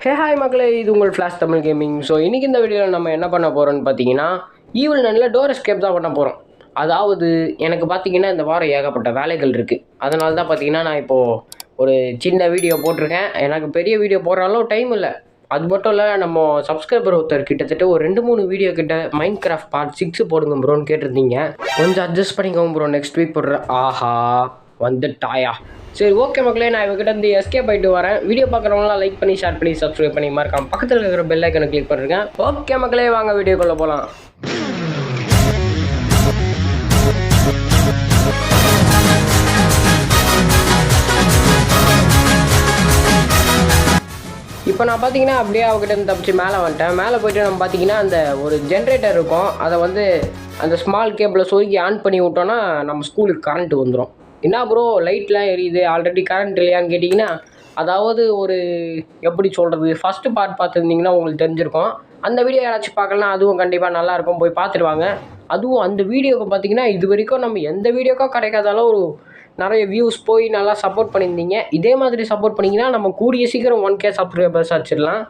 Hey hi மக்களே, இது உங்கள் ஃப்ளாஷ் தமிழ் கேமிங். ஸோ இன்றைக்கி இந்த வீடியோவில் நம்ம என்ன பண்ண போகிறோம்னு பார்த்தீங்கன்னா, ஈவில் நல்ல டோர் எஸ்கேப் தான் பண்ண போகிறோம். அதாவது எனக்கு பார்த்தீங்கன்னா இந்த வாரம் ஏகப்பட்ட வேலைகள் இருக்குது. அதனால தான் பார்த்தீங்கன்னா நான் இப்போது ஒரு சின்ன வீடியோ போட்டிருக்கேன். எனக்கு பெரிய வீடியோ போடுறாலும் டைம் இல்லை. அது மட்டும் இல்லை, நம்ம சப்ஸ்கிரைபர் ஒருத்தர் கிட்டத்தட்ட ஒரு 2-3 வீடியோ கிட்ட மைண்ட் கிராஃப்ட் பார்ட் 6 போடுங்க ப்ரோன்னு கேட்டிருந்தீங்க. கொஞ்சம் அட்ஜஸ்ட் பண்ணிக்கோங்க ப்ரோ, நெக்ஸ்ட் வீக் போடுறேன். ஆஹா வந்துட்டாயா. சரி ஓகே மக்களே, நான் இவகிட்ட இருந்து எஸ்கேப் ஆகிட்டு வரேன். வீடியோ பார்க்குறவங்களாம் லைக் பண்ணி ஷேர் பண்ணி சப்ஸ்கிரைப் பண்ணி மறக்காம பக்கத்தில் இருக்கிற பெல் ஐக்கனை கிளிக் பண்ணிருக்கேன். ஓகே மக்களே, வாங்க வீடியோக்குள்ளே போகலாம். இப்போ நான் பார்த்தீங்கன்னா அப்படியே அவகிட்ட இருந்து தப்பிச்சு மேலே வந்துட்டேன். மேலே போய்ட்டு நம்ம பார்த்தீங்கன்னா அந்த ஒரு ஜென்ரேட்டர் இருக்கும், அதை வந்து அந்த ஸ்மால் கேபிளை சொருக்கி ஆன் பண்ணி விட்டோன்னா நம்ம ஸ்கூலுக்கு கரண்ட் வந்துடும். என்ன ப்ரோ லைட்லாம் எரியுது, ஆல்ரெடி கரண்ட் இல்லையான்னு கேட்டிங்கன்னா, அதாவது ஒரு எப்படி சொல்கிறது, ஃபஸ்ட்டு பார்ட் பார்த்துருந்தீங்கன்னா உங்களுக்கு தெரிஞ்சிருக்கும். அந்த வீடியோ யாராச்சும் பார்க்கலாம், அதுவும் கண்டிப்பாக நல்லாயிருக்கும், போய் பார்த்துருவாங்க. அதுவும் அந்த வீடியோவுக்கு பார்த்தீங்கன்னா இது வரைக்கும் நம்ம எந்த வீடியோக்கும் கிடைக்காதாலும் ஒரு நிறைய வியூஸ் போய் நல்லா சப்போர்ட் பண்ணியிருந்தீங்க. இதே மாதிரி சப்போர்ட் பண்ணிங்கன்னா நம்ம கூடிய சீக்கிரம் 1K சப்ஸ்கிரைபர்ஸ் வச்சிடலாம்.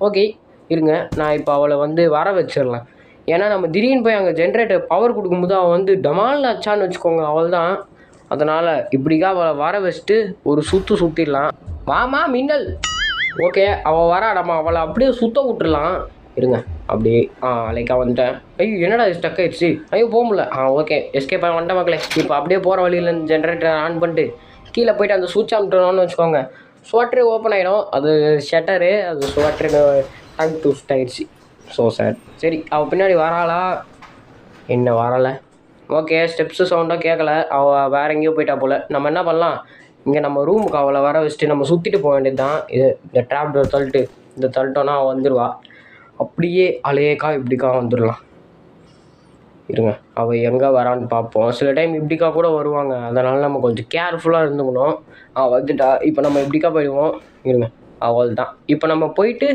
ஓகே இருங்க, நான் இப்போ அவளை வந்து வர வச்சிடலாம். ஏன்னா நம்ம திடீர்னு போய் அங்கே ஜென்ரேட்டர் பவர் கொடுக்கும்போது அவள் வந்து டமால்னு அச்சான்னு வச்சுக்கோங்க, அவள் தான். அதனால் இப்படிக்கா அவளை வர வச்சுட்டு ஒரு சுற்றிடலாம். வாமா மின்னல். ஓகே அவள் வரா, நம்ம அவளை அப்படியே சுற்ற விட்டுடலாம். இருங்க அப்படியே லைக்காக வந்துட்டேன். ஐயோ என்னடா இது ஸ்டக் ஆயிடுச்சு. ஐயோ போக முடியல. ஓகே எஸ்கேப் ஆகி வந்துட்டேன் மக்களே. இப்போ அப்படியே போகிற வழியில் ஜென்ரேட்டர் ஆன் பண்ணிட்டு கீழே போய்ட்டு அந்த சுவிட்ச் அமுட்டணும்னு வச்சுக்கோங்க, ஸ்வாட்ரு ஓப்பன் ஆகிடும். அது ஷட்டரு, அது ஸ்வாட்ரு டங் ட்விஸ்ட் ஆகிடுச்சு. So sir. சரி அவள் பின்னாடி வராளா என்ன வரலை? ஓகே ஸ்டெப்ஸு சவுண்டாக கேட்கல, அவள் வேறு எங்கேயோ போயிட்டா போல். நம்ம என்ன பண்ணலாம், இங்கே நம்ம ரூமுக்கு அவளை வர வச்சுட்டு நம்ம சுற்றிட்டு போக வேண்டியது தான். இது இந்த ட்ராப் டோர் இந்த தள்ளிட்டோன்னா அவள் வந்துடுவா. அப்படியே அலையக்கா இப்படிக்கா வந்துடலாம். இருங்க அவள் எங்கே வரான்னு பார்ப்போம். சில டைம் இப்படிக்கா கூட வருவாங்க, அதனால் நம்ம கொஞ்சம் கேர்ஃபுல்லாக இருந்துக்கணும். வந்துட்டா. இப்போ நம்ம இப்படிக்கா போயிடுவோம். இருங்க அவள் தான். இப்போ நம்ம போயிட்டு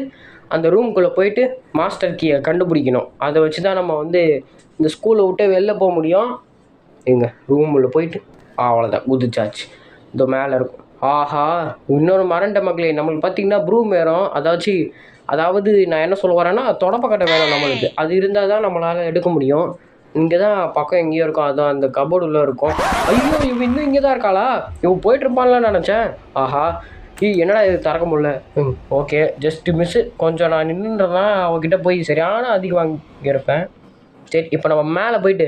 அந்த ரூமுக்குள்ளே போயிட்டு மாஸ்டர் கீயை கண்டுபிடிக்கணும். அதை வச்சு தான் நம்ம வந்து இந்த ஸ்கூலை விட்டு வெளில போக முடியும். எங்க ரூமில் போயிட்டு அவ்வளோதான், குதிச்சாச்சு. இந்த மேலே இருக்கும். ஆஹா இன்னொரு மரண்ட மக்களே, நம்மளுக்கு பார்த்திங்கன்னா ப்ரூம் வேணும். அதாவது நான் என்ன சொல்ல வரேன்னா தொடப்பக்கட்டை வேணும் நம்மளுக்கு. அது இருந்தால் தான் நம்மளால் எடுக்க முடியும். இங்கே தான் பக்கம் எங்கேயோ இருக்கும், அதுதான் அந்த கபோர்டுள்ள இருக்கும். ஐயோ இவன் இன்னும் இங்கே தான் இருக்காளா? இவன் போயிட்டுருப்பான்லாம் நினச்சேன். ஆஹா என்னடா இது திறக்க முடியல. Okay just miss. கொஞ்சம் நான் நின்றுன்றதான் அவகிட்ட போய் சரியான அதிகம் வாங்கியிருப்பேன். சரி இப்போ நம்ம மேலே போயிட்டு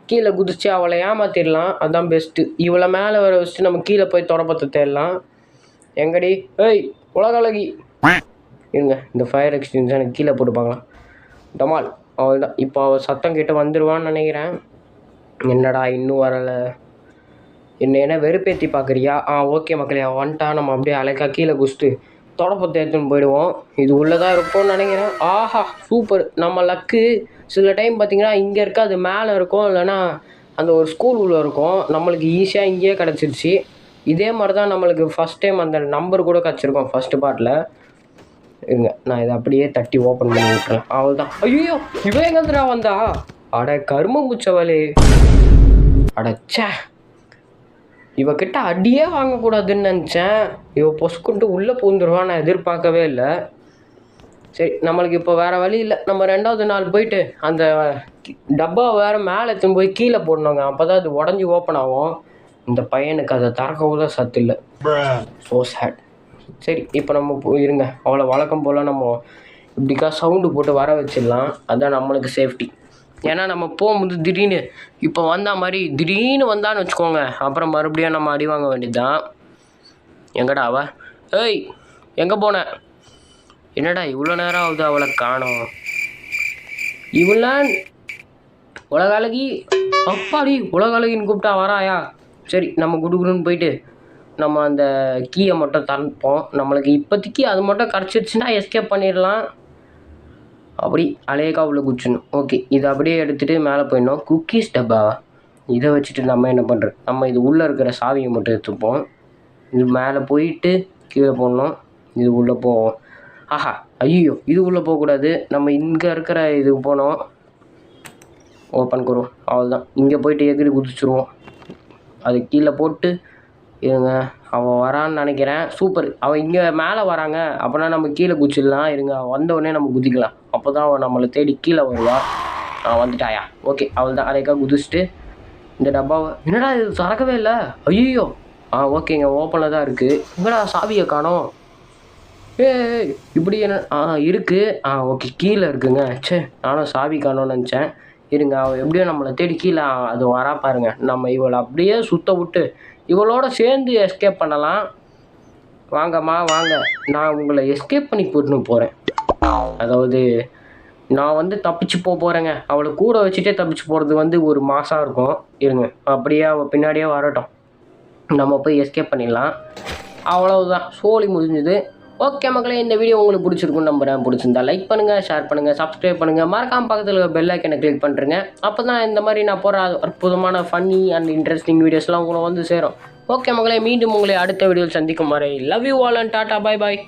கீழே குதிச்சு அவளை ஏமாற்றிடலாம், அதுதான் பெஸ்ட்டு. இவளை மேலே வர வச்சுட்டு நம்ம கீழே போய் தொடப்பத்தை தேடலாம். எங்கடி ஏய் உலக அழகி. இருங்க இந்த ஃபயர் எக்ஸ்டிங்ஷன் எனக்கு கீழே போட்டுப்பாங்களாம். டமால் அவள் தான். இப்போ அவள் சத்தம் கேட்டு வந்துடுவான்னு நினைக்கிறேன். என்னடா இன்னும் வரலை, என்ன வெறுப்பேற்றி பார்க்குறியா? ஓகே மக்களே அவள் வந்துட்டா. நம்ம அப்படியே அலைக்கா கீழே குதிச்சுட்டு தொடப்பத்தை எடுத்துன்னு போயிடுவோம். இது உள்ளதாக இருக்கும்னு நினைக்கிறேன். ஆஹா சூப்பர், நம்ம லக்கு. சில டைம் பார்த்திங்கன்னா இங்கே இருக்க அது மேலே இருக்கும், இல்லைனா அந்த ஒரு ஸ்கூல் உள்ளே இருக்கும். நம்மளுக்கு ஈஸியாக இங்கேயே கிடச்சிருச்சு. இதே மாதிரி தான் நம்மளுக்கு ஃபஸ்ட் டைம் அந்த நம்பர் கூட கிடச்சிருக்கோம் ஃபஸ்ட்டு பார்ட்டில். இருங்க நான் இதை அப்படியே தட்டி ஓப்பன் பண்ணி விட்டுறேன். அவள் தான். ஐயோ இவன் எங்கேருந்துடா வந்தா? அட கரும முச்சவளே. அடச்சே, இவக்கிட்ட அடியே வாங்கக்கூடாதுன்னு நினச்சேன். பொசுக்குன்ட்டு உள்ளே பூந்துருவான், நான் எதிர்பார்க்கவே இல்லை. சரி நம்மளுக்கு இப்போ வேறு வழி இல்லை. நம்ம 2வது நாள் போயிட்டு அந்த டப்பா வேறு மேலே எடுத்துன்னு போய் கீழே போடணுங்க, அப்போ தான் அது உடஞ்சி ஓப்பன் ஆகும். இந்த பையனுக்கு அதை திறக்கவும் தான் சத்து இல்லை. So sad. சரி இப்போ நம்ம இருங்க அவளை வழக்கம் போல் நம்ம இப்படிக்கா சவுண்டு போட்டு வர வச்சிடலாம், அதுதான் நம்மளுக்கு சேஃப்டி. ஏன்னா நம்ம போகும்போது திடீர்னு இப்போ வந்தால் மாதிரி திடீர்னு வந்தான்னு வச்சுக்கோங்க, அப்புறம் மறுபடியும் நம்ம அடி வாங்க வேண்டியது தான். எங்கடா அவ? ஏய் எங்கே போன? என்னடா இவ்வளோ நேரம் ஆகுது அவளை காணோம். இவ்வளோ உலக அழகி. அப்பாடி உலக அழகின்னு கூப்பிட்டா வராயா? சரி நம்ம குடுகுடுன்னு போயிட்டு நம்ம அந்த கீயை மட்டும் திறப்போம். நம்மளுக்கு இப்போதைக்கு அது மட்டும் கிடச்சிருச்சுன்னா எஸ்கேப் பண்ணிடலாம். அப்படி அலையக்கா உள்ள குச்சிடணும். ஓகே இதை அப்படியே எடுத்துகிட்டு மேலே போயிடணும். குக்கீஸ் டப்பாவா? இதை வச்சுட்டு நம்ம என்ன பண்ணுறது, நம்ம இது உள்ளே இருக்கிற சாவியை மட்டும் எடுத்துப்போம். இது மேலே போயிட்டு கீழே போடணும். இது உள்ளே போவோம். ஆஹா ஐயோ இது உள்ளே போகக்கூடாது, நம்ம இங்கே இருக்கிற இதுக்கு போனோம். ஓப்பன் கரும். அவ்வளோதான், இங்கே போயிட்டு எகிரி குதிச்சுருவோம். அது கீழே போட்டு இருங்க, அவன் வரான்னு நினைக்கிறேன். சூப்பர், அவன் இங்கே மேலே வராங்க. அப்போனா நம்ம கீழே குதிச்சிடலாம். இருங்க, அவன் வந்தவுடனே நம்ம குதிக்கலாம். அப்போ தான் அவன் நம்மளை தேடி கீழே வருவா. வந்துட்டாயா? ஓகே, அவள் தான். அதைக்கா குதிச்சுட்டு இந்த டப்பாவை என்னடா இது திறக்கவே இல்லை. ஐயோ. ஓகேங்க, ஓப்பனில் தான் இருக்குது. எங்கடா சாவியை காணோம்? இப்படி என்ன இருக்குது. ஓகே, கீழே இருக்குங்க. சே, நானும் சாவி காணோன்னு நினச்சேன். இருங்க, அவள் எப்படியோ நம்மளை தேடி கீழே அது வரா பாருங்க. நம்ம இவளை அப்படியே சுத்த விட்டு இவளோட சேர்ந்து எஸ்கேப் பண்ணலாம். வாங்கம்மா வாங்க, நான் உங்களை எஸ்கேப் பண்ணி கூட்டின்னு போகிறேன். அதாவது நான் வந்து தப்பிச்சு போகிறேங்க. அவளை கூட வச்சுட்டே தப்பிச்சு போகிறது ஒரு மாதம் இருக்கும். இருங்க, அப்படியே அவள் பின்னாடியே வரட்டும், நம்ம போய் எஸ்கேப் பண்ணிடலாம். அவ்வளவுதான், சோலி முடிஞ்சுது. ஓகே மக்களே, இந்த வீடியோ உங்களுக்கு பிடிச்சிருக்குன்னு நம்புறேன். பிடிச்சிருந்தா லைக் பண்ணுங்கள், ஷேர் பண்ணுங்கள், சப்ஸ்கிரைப் பண்ணுங்கள். மறக்காம பக்கத்தில் பெல் ஐக்கனை கிளிக் பண்ணுறேங்க. அப்போ தான் இந்த மாதிரி நான் போகிற அற்புதமான ஃபன்னி அண்ட் இன்ட்ரெஸ்டிங் வீடியோஸ்லாம் உங்களை வந்து சேரும். ஓகே மக்களே, மீண்டும் உங்களை அடுத்த வீடியோவில் சந்திக்கும் வரை love you all and tata, bye bye.